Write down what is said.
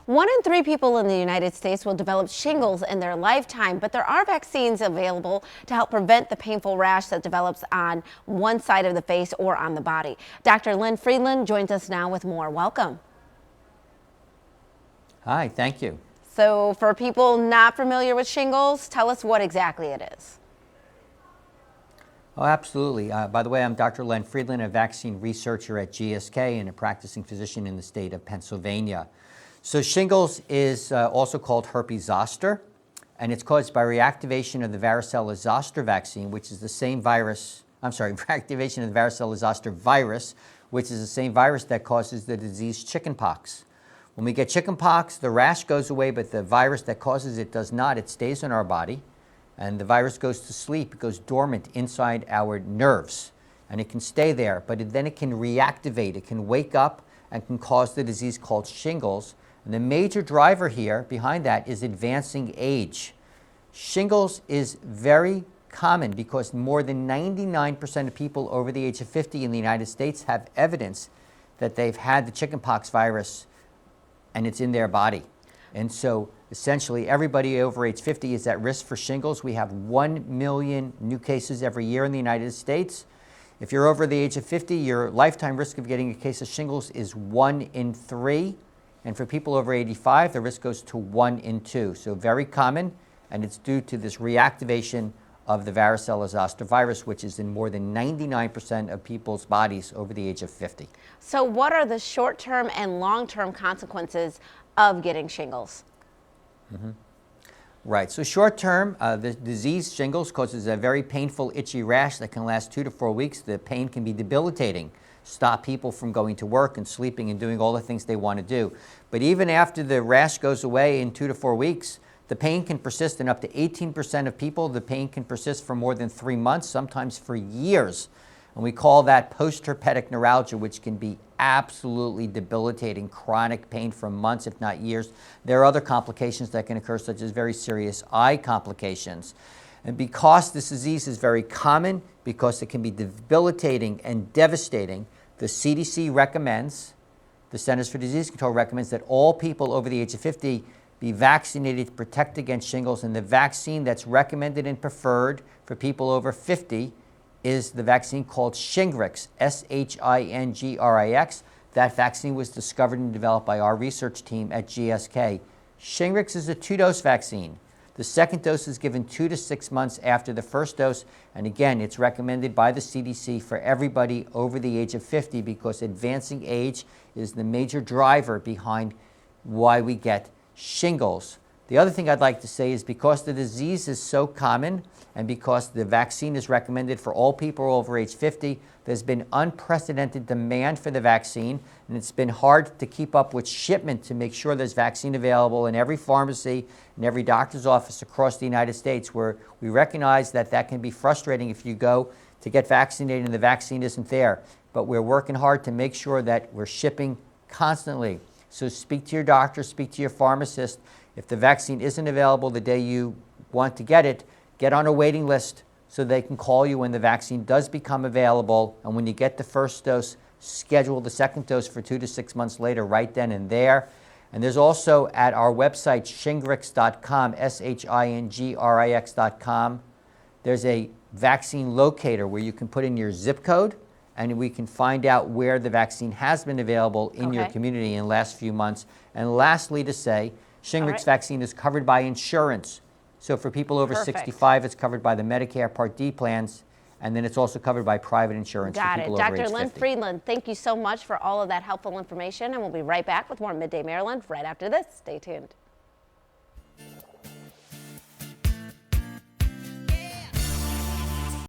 1 in 3 people in the United States will develop shingles in their lifetime, but there are vaccines available to help prevent the painful rash that develops on one side of the face or on the body. Dr. Lynn Friedland joins us now with more. Welcome. Hi, thank you. So for people not familiar with shingles, tell us what exactly it is. Oh, absolutely. By the way, I'm Dr. Len Friedland, a vaccine researcher at GSK and a practicing physician in the state of Pennsylvania. So shingles is also called herpes zoster, and it's caused by reactivation of the varicella zoster vaccine, which is the same virus, reactivation of the varicella zoster virus, which is the same virus that causes the disease chickenpox. When we get chickenpox, the rash goes away, but the virus that causes it does not. It stays in our body. And the virus goes to sleep, it goes dormant inside our nerves, and it can stay there, but then it can reactivate, it can wake up and can cause the disease called shingles. And the major driver here behind that is advancing age. Shingles is very common because more than 99% of people over the age of 50 in the United States have evidence that they've had the chickenpox virus and it's in their body. And so essentially everybody over age 50 is at risk for shingles. We have 1 million new cases every year in the United States. If you're over the age of 50, your lifetime risk of getting a case of shingles is 1 in 3. And for people over 85, the risk goes to 1 in 2. So very common, and it's due to this reactivation of the varicella zoster virus, which is in more than 99% of people's bodies over the age of 50. So what are the short-term and long-term consequences of getting shingles? Right, so short term, the disease shingles causes a very painful itchy rash that can last 2 to 4 weeks. The pain can be debilitating, stop people from going to work and sleeping and doing all the things they want to do. But even after the rash goes away in 2 to 4 weeks, the pain can persist in up to 18% of people. The pain can persist for more than 3 months, sometimes for years. And we call that post-herpetic neuralgia, which can be absolutely debilitating, chronic pain for months, if not years. There are other complications that can occur, such as very serious eye complications. And because this disease is very common, because it can be debilitating and devastating, the CDC recommends, the Centers for Disease Control recommends that all people over the age of 50 be vaccinated to protect against shingles. And the vaccine that's recommended and preferred for people over 50 is the vaccine called Shingrix, Shingrix. That vaccine was discovered and developed by our research team at GSK. Shingrix is a 2-dose vaccine. The second dose is given 2 to 6 months after the first dose. And again, it's recommended by the CDC for everybody over the age of 50 because advancing age is the major driver behind why we get shingles. The other thing I'd like to say is because the disease is so common and because the vaccine is recommended for all people over age 50, there's been unprecedented demand for the vaccine, and it's been hard to keep up with shipment to make sure there's vaccine available in every pharmacy and every doctor's office across the United States, where we recognize that that can be frustrating if you go to get vaccinated and the vaccine isn't there. But we're working hard to make sure that we're shipping constantly. So speak to your doctor, speak to your pharmacist. If the vaccine isn't available the day you want to get it, get on a waiting list so they can call you when the vaccine does become available. And when you get the first dose, schedule the second dose for 2 to 6 months later, right then and there. And there's also at our website, shingrix.com, Shingrix.com, there's a vaccine locator where you can put in your zip code and we can find out where the vaccine has been available in your community in the last few months. And lastly to say, Shingrix vaccine is covered by insurance. So for people over 65, it's covered by the Medicare Part D plans, and then it's also covered by private insurance for people over age 50. Dr. Lynn Friedland, thank you so much for all of that helpful information, and we'll be right back with more Midday Maryland right after this. Stay tuned.